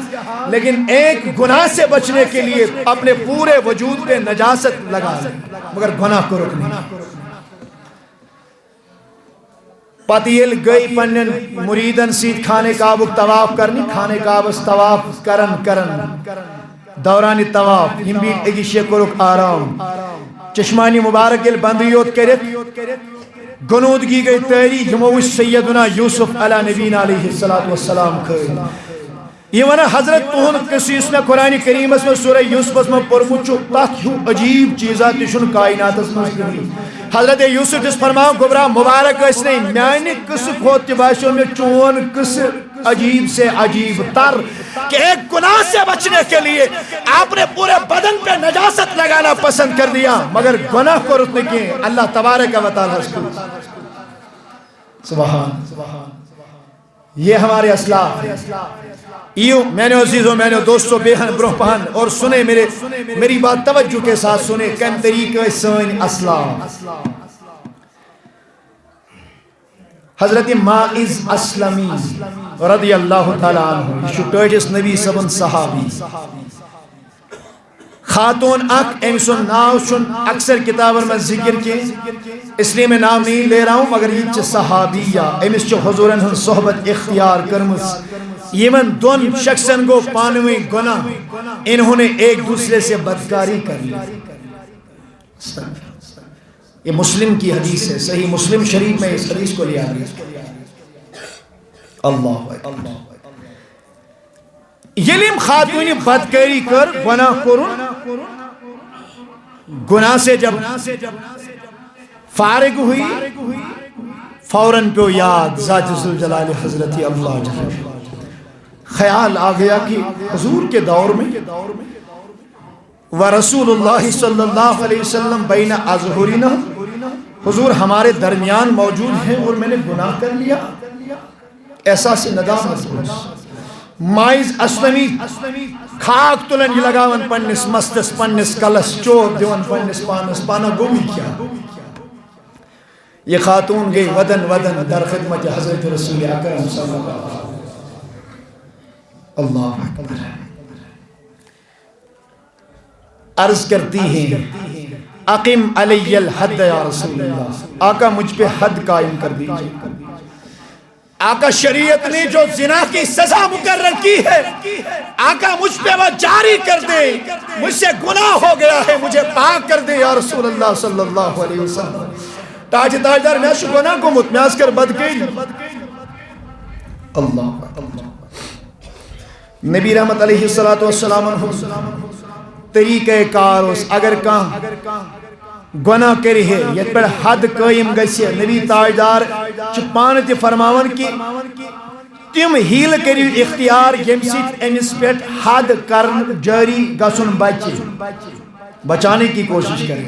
لیکن ایک گناہ سے بچنے کے لیے اپنے پورے وجود پہ نجاست لگا مگر گناہ کو رکھنے پتیل گئی پنن مریدن سید خانے کعبک طواف کرنی خانے کعبس طواف کرن دوران طواف ہم بھی اگیشے کرک آرام چشمانی مبارک بندیوت کرت گنودگی گئی تیری ہموش سیدنا یوسف علی نبینا علیہ السلام کھئی یہ ونا حضرت تہن قصیص میں قرآن کریم میں سورہ یوسف میں پرمت چھو تک ہیو عجیب چیزات تشن کائنات میں کری حضرت یوسف جس فرماؤ گبرا مبارک اس نے میانی قصہ کھوت باشوں میں چون قصہ عجیب سے عجیب تر کہ ایک گناہ سے بچنے کے لیے آپ نے پورے بدن پہ نجاست لگانا پسند کر دیا مگر گناہ کو رکنے کی اللہ تبارک و تعالی سبحان یہ ہمارے اسلاف ایو میں نے عزیزوں میں نے دوستوں بہن برہ پہن اور سنے میری بات توجہ کے ساتھ سنے کم طریقہ سن اسلاف حضرت ماعز اسلمی رضی اللہ تعالیٰ عنہ شکرجس نبی صبن صحابی خاتون اک امسن ناو چن اکثر کتابن میں ذکر کی اس لیے میں نام نہیں لے رہا ہوں مگر یہ صحابیہ امس چھ حضورن ہن صحبت اختیار کرمس یمن دون شخصن کو پانوی گناہ انہوں نے ایک دوسرے سے بدکاری کر لی یہ مسلم کی حدیث ہے صحیح مسلم شریف میں اس حدیث کو لیا گیا اللہ یلیم خاتونی بدکاری کر گناہ کرن گناہ سے جب فارغ ہوئی فوراً پہ یاد ذات ذوالجلال حضرت اللہ جل خیال آ گیا کہ حضور کے دور میں ورسول اللہ صلی اللہ علیہ وسلم بین اظہرنا حضور ہمارے درمیان موجود ہیں اور میں نے گناہ کر لیا احساس ندامت ماعز اسلمی کھاک تلن لگاون پنس مستس پنس کلس چوب دیون پنس پانس پانا گوی کیا یہ خاتون گئی ودن در خدمت حضرت رسول اکرم صلی اللہ اکبر عرض کرتی ہیں اقیم علی الحد یا رسول اللہ آقا مجھ پہ حد قائم کر دیجئے آقا شریعت نے جو زنا کی سزا مقرر کی ہے آقا مجھ پہ وہ جاری کر دے مجھ سے گناہ ہو گیا ہے مجھے پاک کر دے یا رسول اللہ صلی اللہ علیہ وسلم تاجدار میں شو گناہ کو متمیاز کر بد گئی اللہ نبی رحمت علیہ السلام طریقہ کار اس اگر کہاں گناہ کری ہے یہ پر حد قائم گئی نبی تاجدار چپانت فرماون کی تم ہیل کریو اختیار یمسیت امس پیٹ حد کرن جاری گسن بچانے کی کوشش کریں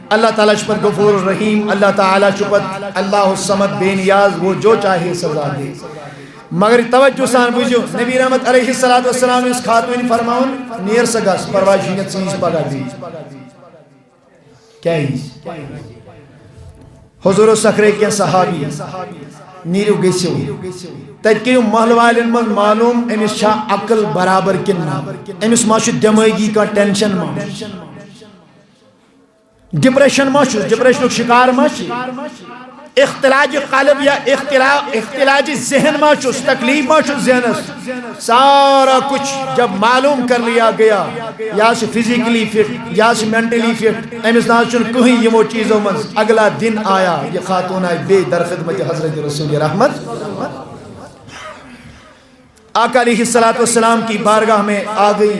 اللہ تعالیٰ شپت غفور الرحیم اللہ تعالیٰ شپت اللہ الصمد بے نیاز وہ جو چاہے سزا دے مگر توجہ سان بوجھو نبی رحمت علیہ السلام اس خاتون فرماؤن نیر سگس پرواشینت سنیس پگا دی کیا ہی حضور و سکرے کے صحابی نیرو گیسیو تجکیو محل والن من معلوم امس شاہ عقل برابر کننا امس ماشو دماغی کا ٹینشن ماشو ڈپریشن ماشو ڈپریشن شکار ماشو اختلاج قلب یا اختلاج ذہن ماشو تکلیف ماشو ذہنس سارا کچھ جب معلوم کر لیا گیا یا سے فزیکلی فٹ یا سے مینٹلی فٹ امس ناچن کہیں یہ وہ چیزوں من اگلا دن آیا یہ خاتون آئی بے در خدمت حضرت رسول رحمت آقا علیہ السلام کی بارگاہ میں آ گئی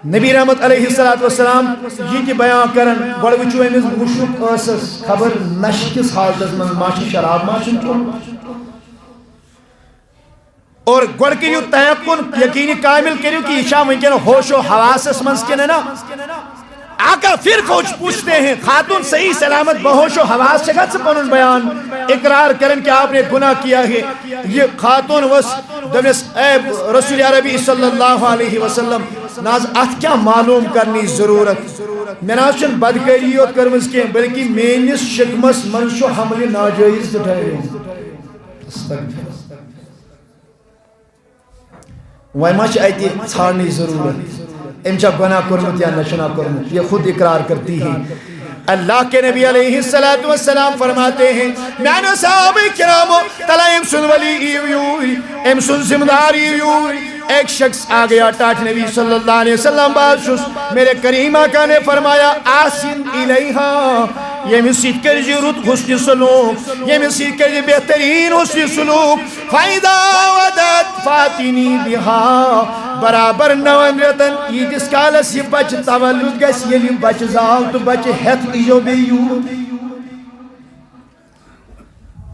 نبی رحمت علیہ السلام یہ بیان کرن گوڑ وچو امس مشرق اسس خبر نشکس حالت من ماشی شراب ماشن چون اور گوڑ کریو تیقن یقینی کامل کریو کہ شاہ ونکن ہوش و حواسس منز کے نا آقا پھر پوچھتے ہیں خاتون صحیح سلامت بہوش و حواس شکت سے پنن بیان اقرار کرن کہ آپ نے گناہ کیا ہے یہ خاتون وس اے رسول عربی صلی اللہ علیہ وسلم ناز ات کیا معلوم کرنی ضرورت میں ناشن بدکاری یوت کرمز کی بلکہ مینس شکمس منشو حمل ناجائز ٹھہرے وائے ما ایتی ژھانڈنی ضرورت ام چا گناہ کرمت یا نشنا کرمت یہ خود اقرار کرتی ہے اللہ کے نبی علیہ السلام فرماتے ہیں میانا صحابہ کرامو تلا ام سن ولی ایوی ام سن زمدار ایوی ایک شخص آ گیا ٹاٹ نبی صلی اللہ علیہ وسلم بادشس میرے کریم آقا نے فرمایا آسن الیہا یہ مسید کر جی رت حسن سلوک یہ مسید کر جی بہترین حسن سلوک فائدہ ودت فاتنی بہا برابر نوان رتن یہ جس کالس یہ بچ تولد گس یہ بچ زال تو بچ حت ایو بیو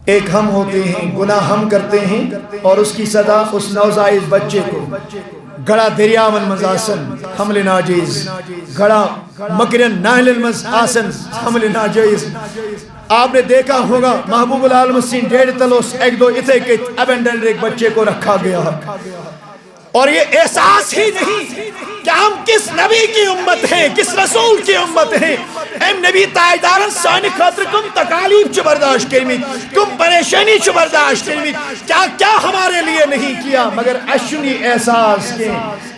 ایک ہم ہوتے ہیں گناہ ہم کرتے ہیں اور اس کی صدا اس نوزائید بچے کو گڑا دریاون مز آسن حمل ناجائز گڑا مکرن ناہل مز آسن حمل ناجائز آپ نے دیکھا ہوگا محبوب العالم سین ڈیڑھ تلوس ایک دو اتھے کے ابینڈنڈ ایک بچے کو رکھا گیا اور یہ احساس ہی نہیں کہ ہم کس نبی کی امت ہیں کس رسول کی امت ہیں ایم نبی تائیدارن سانی خاطر کم تکالیف چو برداشت کرمی کم پریشانی چو برداشت کرمی کیا ہمارے لیے نہیں کیا مگر اشنی احساس کے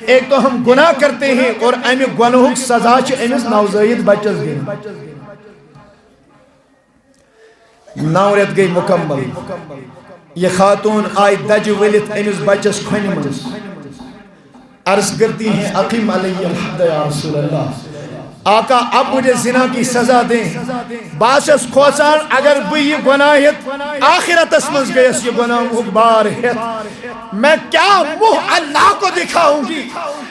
ایک تو ہم گناہ کرتے ہیں اور ایم گناہوں سزا چو ایمز نوزائید بچز گئے نورت گئی مکمل یہ خاتون آئی دج ولت ایمز بچس کھنی مجھس عرض کرتی ہیں اقیم علیہ الحد یا رسول اللہ آقا اب مجھے زنا کی سزا دیں باسس کھوچان اگر بھی یہ گناہیت آخرت اسمز گئیس یہ گناہ اکبار ہے میں کیا منہ اللہ کو دکھاؤں گی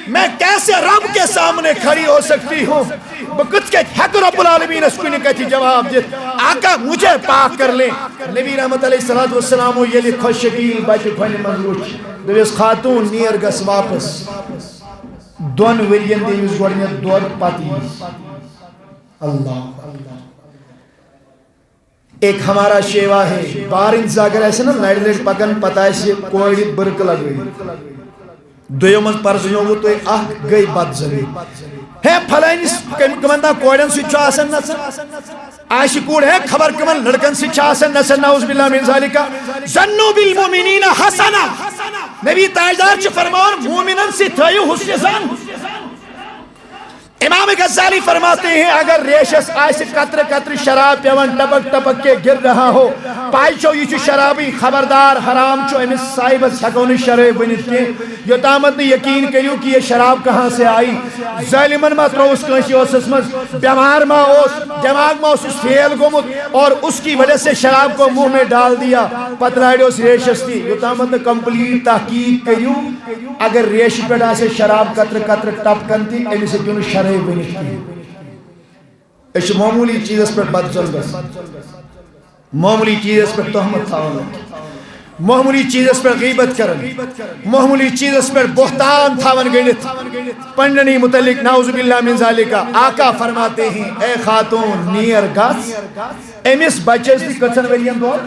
میں کیسے رب کے سامنے کھڑی ہو سکتی ہوں بکت کے حق رب العالمین اس کو نہیں کہتی جواب دیت آقا مجھے پاک کر لیں نبی رحمت علیہ السلام یہ لکھو شکیل بچ کھونے منروچ دویس خاتون نیر گس واپس دون ورین دیوز گوڑنیت دور پاتی اللہ ایک ہمارا شیوہ ہے بارن زاگر ایسے نا لڑ لڑ پکن پتا ایسے کوئی برک لگ گئی دویوں مز پرزیوں وہ تو ایک گئی بات زگئی ہے پھلائنس کمندہ کوڑن سی چاسن نسن عاشقور ہے خبر کمن لڑکن سی چاسن نسن نعوذ باللہ من ذالکہ زنو بالمومنین حسنا نبی تاجدار چھ فرمان مومنن سی تھائیو حسن زن امام غزالی فرماتے ہیں اگر ریشس آئیس قطر قطر شراب پیون ٹپک ٹپک کے گر رہا ہو پائی چو یہ شرابی خبردار حرام چو امیس صاحبت حقون شرعی بنت کے یہ تامت نے یقین کریو کہ یہ شراب کہاں سے آئی ظالمن ما تروس کنشی اس اسمز بیمار ما اس دماغ ما اس فیل گمت اور اس کی وجہ سے شراب کو منہ میں ڈال دیا پتلائیڈ اس ریشس تھی یہ تامت نے کمپلیٹ تحقیق کریو اگر ریش پیڑا سے شراب قطر قطر ٹپ کنتی امیس کیوں شرعی اس معمولی چیز پر بد چل گس معمولی چیز پر تہمت تھاونا معمولی چیز پر غیبت کرن معمولی چیز پر بہتان تھاون گنت پنڈنی متعلق نعوذ باللہ من ذالکہ آقا فرماتے ہیں اے خاتون نیر گس ایمس بچس دی کچن ورین دور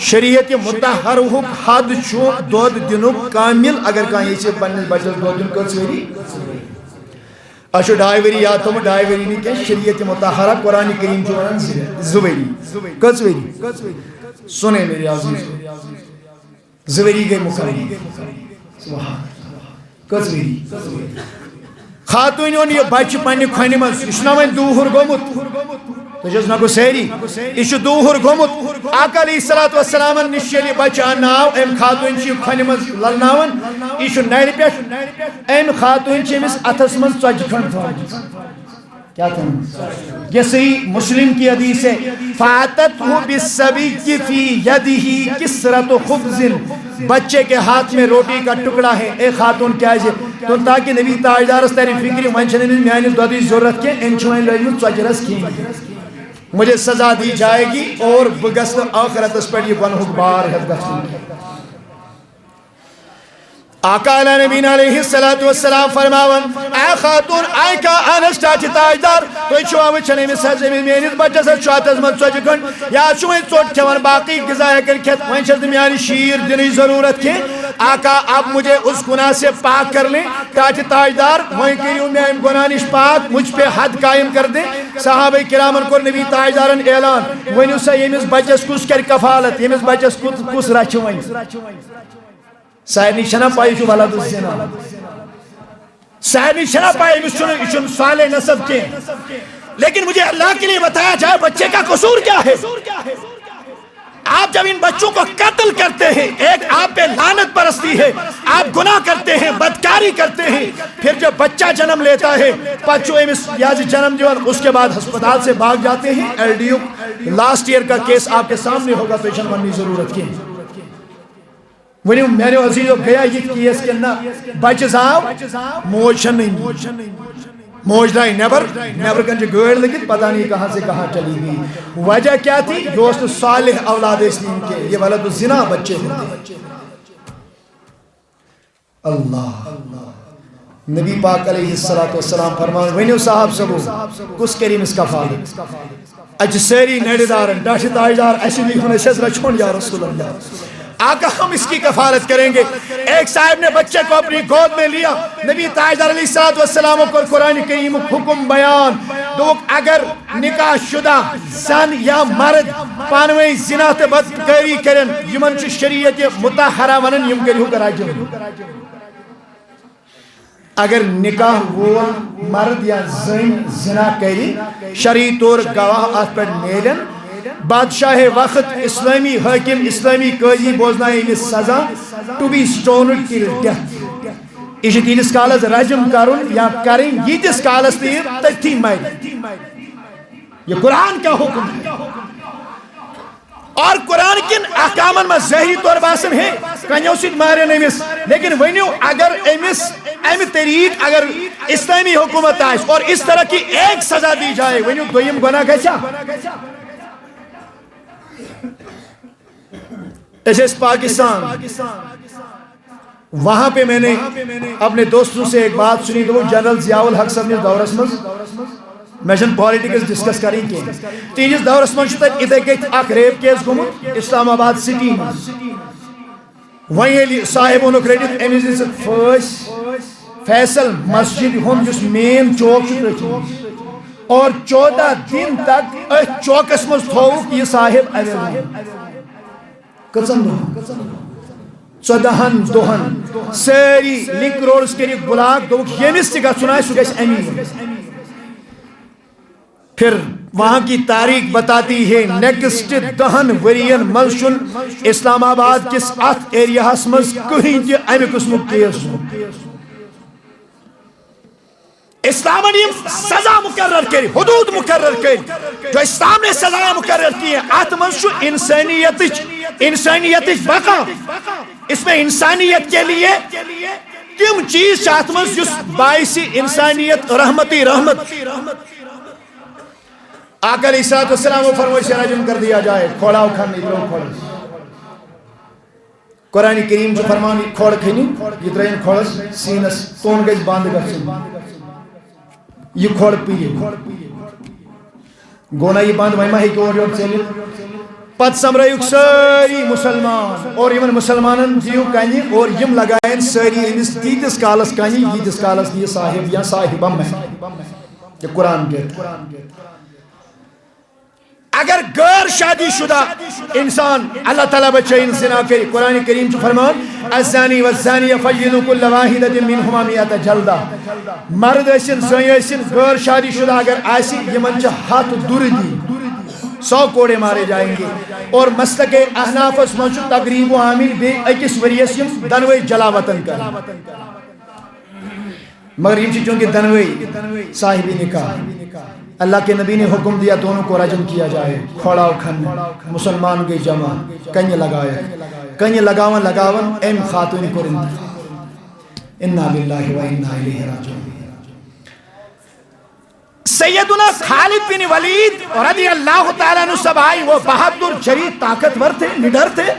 شریعت متحر حد چھو دود دنک کامل اگر کہیں سے پنڈن بچس دود دن کچھ وری اشو ڈائیوری یا تم ڈائیوری نہیں کہ شریعت متحرہ قرآن کریم جو زویری کس ویری سنے میرے عزیز زویری گئے مقرری سبحان کس ویری خاتونیون یہ بچ پانی کھانی من اشناوین دوہر گومت تو جس نگو سیری اشو دوہر گومت آقا علیہ السلام نشیلی بچان ناو ایم خاتون چی کھانی من للناون اشو نیری پیش ایم خاتون چی مس اتس من سوچ کھن تھا کیا تھا یہ صحیح مسلم کی حدیث ہے فَاتَتْهُ بِالسَّبِيِّ فِي يَدِهِ كِسْرَةُ خُبْزٍ بچے کے ہاتھ میں روٹی کا ٹکڑا ہے اے خاتون کیا ہے تو تاکہ نبی تاجدار اس تیری فکری منشن میں میانی دودی ضرورت کے انچوائن لئیو چوچرس کی مجھے سزا دی جائے گی اور بگست آخرت اس پر یہ گناہ بار ہے آقا علیہ نبی علیہ السلام فرماون اے خاتون آئی کا آنش چاچی تاجدار تو چواوی چنے میں سجے میں مینیت بچہ سے چوات از من سوچ کن یا چویں چوٹ کھون باقی گزائے کر کھت وہیں چلتے میانی شیر دنی ضرورت کے آقا اب مجھے اس گناہ سے پاک کر لیں تاج تاجدار وہیں کریوں میں ام گناہ نش پاک مجھ پہ حد قائم کر دیں صحابہ کرامن کو نبی تاجدارن اعلان ونیو سا یمس بچس کس کر کفالت یمس بچس کس رچ ون سارنی چھنا پائی چھو ولد الزنا سارنی چھنا پائی امس چھن صالح نسب کے لیکن مجھے اللہ کے لیے بتایا جائے بچے کا قصور کیا ہے آپ جب ان بچوں کو قتل کرتے ہیں ایک آپ پہ لعنت پرستی ہے آپ گناہ کرتے ہیں بدکاری کرتے ہیں پھر جب بچہ جنم لیتا ہے بچوں یاد جنم دیوان اس کے بعد ہسپتال سے بھاگ جاتے ہیں LDU لاسٹ ایئر کا کیس آپ کے سامنے ہوگا پیشن بننی ضرورت کی ونیو میں نے عزیزو گیا یہ کیس کے نا بچ زاو موج نہیں موج رائی نیبر کنج گوڑ لگت پتہ نہیں کہاں سے کہاں چلی گئی وجہ کیا تھی دوست صالح اولاد اسلام کے یہ ولد الزنا بچے ہوتے اللہ نبی پاک علیہ السلام فرمان ونیو صاحب سبو کس کریم اس کا فالد اچھ سیری نیڑدارن ڈاشت تاجدار ایسی دیکھنے ایسے رچھون یا رسول اللہ آقا ہم اس کی کفالت کریں گے ایک صاحب نے بچے کو اپنی گود میں لیا نبی تاجدار علیہ السلام کو قرآن کریم حکم بیان دوک اگر نکاح شدہ زن یا مرد پانوئی زنا تے بدکاری کرن یمن چھ شریعت متحرہ ونن یم کری ہو کراجم اگر نکاح وہ مرد یا زن زنا کری شرعی طور گواہ آت پر نیلن بادشاہ وقت اسلامی حاکم اسلامی قاضی بوزنائے انہیں سزا to be stoned till death اسے تیس کالس رجم کرن یا کریں یہ تیس کالس تیر تیتھی مائد یہ قرآن کا حکم ہے اور قرآن کن احکامن میں ظاہری طور باسن ہے کنیو سید مارن امس لیکن ونیو اگر امس ام طریق اگر اسلامی حکومت آئیس اور اس طرح کی ایک سزا دی جائے ونیو دویم گناہ گچا اس پاکستان وہاں پہ میں نے اپنے دوستوں سے ایک بات سنی تو وہ جنرل ضیاء الحق صاحب نے دورس میں پالیٹکس ڈسکس کریں کہ تیجس دورس من ادھے گئی اک ریپ کیس گمت اسلام آباد سٹی میں وہیں صاحب انہوں کریڈٹ امیزن سے فیصل مسجد ہم جس مین چوک رکھی اور 14 دن تک چوکس مز تھوک یہ صاحب اویل کچن دہن 14 دہن ساری لنک روڈس کے بلاک دوک یمس تہ گژھُن آسہِ سُہ گژھِ امی پھر وہاں کی تاریخ بتاتی ہے نیکسٹ 10 ورین مز اسلام آباد کس ات ایریاہس مز کہیں تہ امہ قسمک کیس اسلام نے سزا مقرر کری حدود مقرر کری جو اسلام نے سزا مقرر کی ہے آتمنش انسانیت بقا اس میں انسانیت کے لیے کم چیز چاہتمنش جس باعث انسانیت رحمت آقا علیہ السلام کو فرمائش رجم کر دیا جائے کھوڑاو کھانی لوگ کھوڑا قرآن کریم جو فرمانی کھوڑ کھینی یہ درین کھوڑس سینس تون گئی باندھ گا یہ کھوڑ پیئے گونا یہ باندھ وائمہ ہی کہ اور جوڑ چلی پت سمرائیوک ساری مسلمان اور یمن مسلمانن دیو کانی اور یم لگائیں ساری انس تیتس کالس کانی یتس کالس دی صاحب یا صاحبہ میں یہ قرآن کہتا اگر غیر شادی شدہ انسان اللہ تعالیٰ بچے ان زنا کے قرآن کریم جو فرمان الزانی والزانی فجلدوا كل واحدة منهما 100 جلدہ مرد ایسن زنی ایسن غیر شادی شدہ اگر ایسی یمن چا ہاتھ دور دی 100 کوڑے مارے جائیں گے اور مسلک احناف اس منچو تقریب و عامل بے اکس وریسیم دنوی جلا وطن کر مگر یہ چونکہ دنوی صاحبی نکاح اللہ کے نبی نے حکم دیا دونوں کو رجم کیا جائے کھوڑاو کھن مسلمان گئی جمع کنی لگاون ایم خاتون کو رند انا للہ و انا الیہ راجعون سیدنا خالد بن ولید رضی اللہ تعالیٰ عنہ سب آئی وہ بہادر جری طاقتور تھے نڈر تھے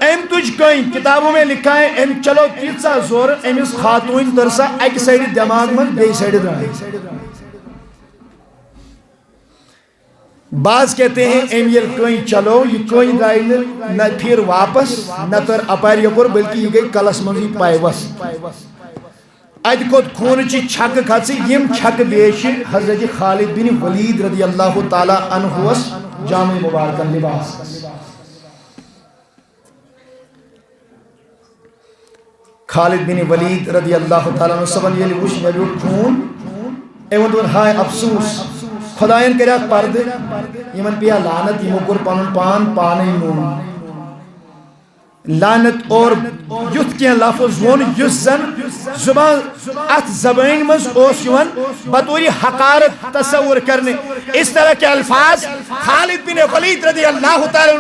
ایم تجھ کہیں کتابوں میں لکھا ہے ایم چلو تیسا زور ایم اس خاتون ترسا ایک سائڈ دماغ من بے سائڈ رہا بعض کہتے ہیں ایمیل کوئی چلو یہ کوئی دائی نہ پھر واپس نہ تر اپاری پر بلکہ یہ گئی کلس منزی پائیوس اد کھوت خون چی چھک کھچی یم چھک بیش حضرت خالد بن ولید رضی اللہ تعالی عنہ جامع مبارکہ لباس خالد بن ولید رضی اللہ تعالی عنہ صبن یہ وش ملو خون ایون دون ہائے افسوس خدایان کریاک پرد یمن پیا لعنت یمو کور پنن پان پانے نون لعنت اور یت کی لفظ ون یس زن زبان ات زبان مز اوس یوان بطوری حقارت تصور کرنے اس طرح کے الفاظ خالد بن ولید رضی اللہ تعالی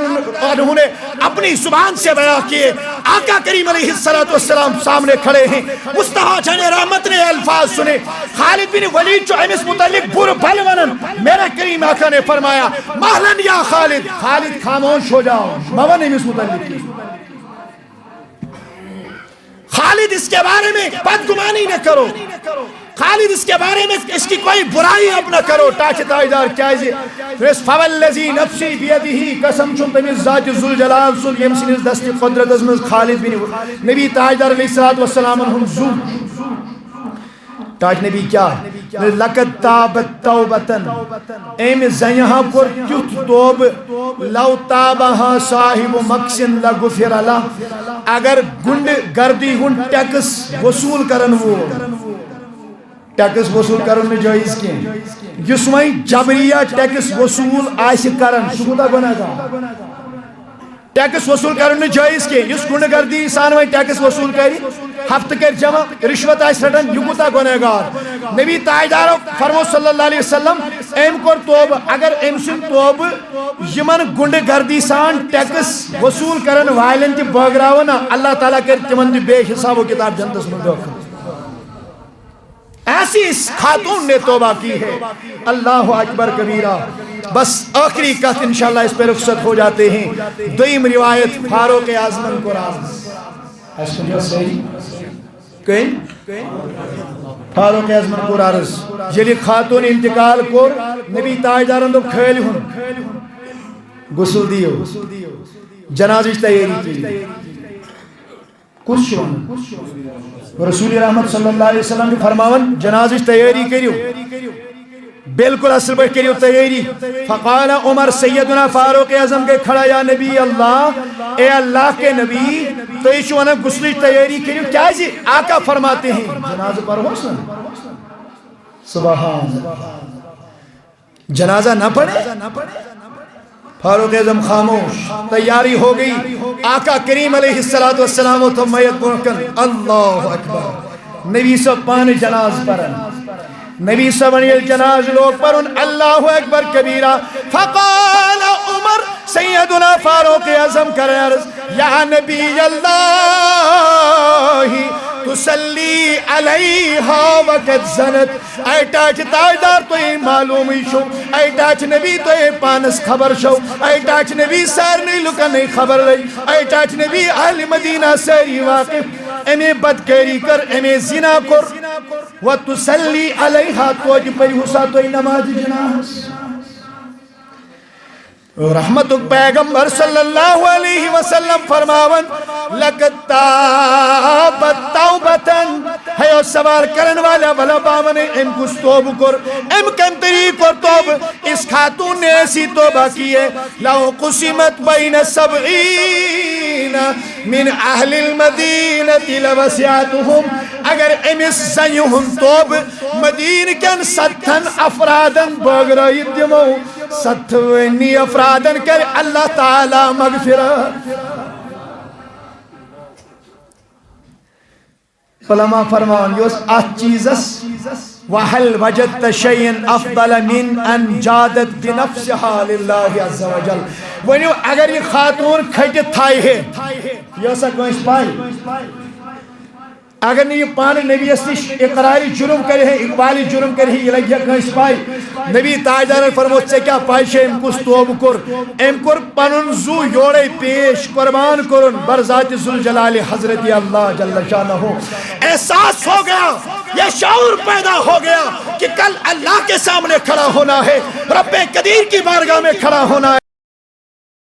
عنہ نے اپنی زبان سے بیان کیے آقا کریم علیہ السلام سامنے کھڑے ہیں مصطفیٰ جان رحمت نے الفاظ سنے خالد بن ولید جو امس متعلق بر بھل ونن میرے کریم آقا نے فرمایا مہلن یا خالد خالد خاموش ہو جاؤ مون امس متعلق کی خالد اس کے بارے میں بدگمانی نہ کرو خالد اس کے بارے میں اس کی کوئی برائی اب نہ کرو ٹاچ تاجدار کیا جی فوالذی نفسی بیدہی قسم چون تمیز ذات ذوالجلال سن یم سنز دست قدرت ازمز خالد بن نبی تاجدار علیہ السلام عنہم زو تاج نبی کیا لقد تابت توبتن ایم زیہاں پر کیت توب لو تابہا صاحب مقصن لغفر اللہ اگر گنڈ گردی ہن ٹیکس وصول کرن وہ ٹیکس وصول کرن میں جائز کیں جس میں جبریہ ٹیکس وصول آئیس کرن شکوتا گناہ گا ٹیکس وصول کرنے جائز کے اس گنڈ گردی سان میں ٹیکس وصول کری ہفت کر جمع رشوت آئیس رٹن یکوتا گنہگار نبی تاجدارو فرمو صلی اللہ علیہ وسلم ایم کور توب اگر ایم سن توب یمن گنڈ گردی سان ٹیکس وصول کرن وائلن تی بغراونا اللہ تعالیٰ کر تمن دی بے حساب و کتاب جنتس من دکھا ایسی اس خاتون نے توبہ کی ہے اللہ اکبر کبیرہ بس آخری قط انشاءاللہ اس پہ رخصت ہو جاتے ہیں دویم روایت فاروق اعظم کو راز فاروق اعظم کو راز جلی خاتون انتقال کو نبی تاجدارن دو کھیل ہن غسل دیو جنازش تیاری کی کچھ شون رسول رحمت صلی اللہ علیہ وسلم کی فرماون جنازش تیاری کریو بالکل اصل پر کریو تیاری فقال عمر سیدنا فاروق اعظم کے کھڑا یا نبی اللہ اے اللہ کے نبی تو ایشو انہا گسلی تیاری کریو کیا جی آقا فرماتے ہیں جنازہ پر حسن سبحان جنازہ نہ پڑھے فاروق اعظم خاموش تیاری ہو گئی آقا کریم علیہ السلام و تمیت پرکن اللہ اکبر نبی سب پانے جناز پرن نبی سب انیل جناز لوگ پرن اللہ اکبر کبیرہ فقال عمر سیدنا فاروق اعظم کرے عرض یا نبی اللہ تسلی علیہا وقت زنت اے ٹاچ تاجدار تو یہ معلومی شو اے ٹاچ نبی تو یہ پانس خبر شو اے ٹاچ نبی سار نہیں لکا نہیں خبر لئی اے ٹاچ نبی اہل مدینہ ساری واقف امی بدکری کر امی زنا کر وَتُسَلِّ عَلَيْهَا تو جی پری حسا تو نماز جناز رحمت پیغمبر صلی اللہ علیہ وسلم فرماون لَقَدْ تَابَتْ تَوْبَةً ہے اور سوال کرن والا والا باون ام کس توب کر ام کم طریق اور توب اس خاتون نے ایسی توبہ کی ہے لَوْ قُسِمَتْ بَيْنَ سَبْعِينَ من اہل المدینة لوسعتهم اگر امس زیہم توب مدین کن ستن افرادن بغرائی دمو ستونی افرادن کر اللہ تعالی مغفرت علماء فرمان یوس آت چیزس وَحَلْ وَجَدْتَ شَيْءٍ أَفْضَلَ مِنْ أَنْ جَادَتْ بِنَفْسِهَا لِلَّهِ عَزَّ وَجَلْ ونیو اگر یہ خاتون کھٹت تھائی ہے یہ سا کوئی پائی اگر نہیں یہ پانے نبی اسنش اقراری جرم کرے ہیں اقبالی جرم کرے ہیں یہ لگیا کہیں پائی نبی تاجدار فرموت سے کیا پائشے ام کس توب کر ام کر پنن زو یوڑے پیش قربان کرن برذات ذوالجلال حضرت اللہ جل شانہ احساس ہو گیا یہ شعور پیدا ہو گیا کہ کل اللہ کے سامنے کھڑا ہونا ہے، رب قدیر کی بارگاہ میں کھڑا ہونا ہے۔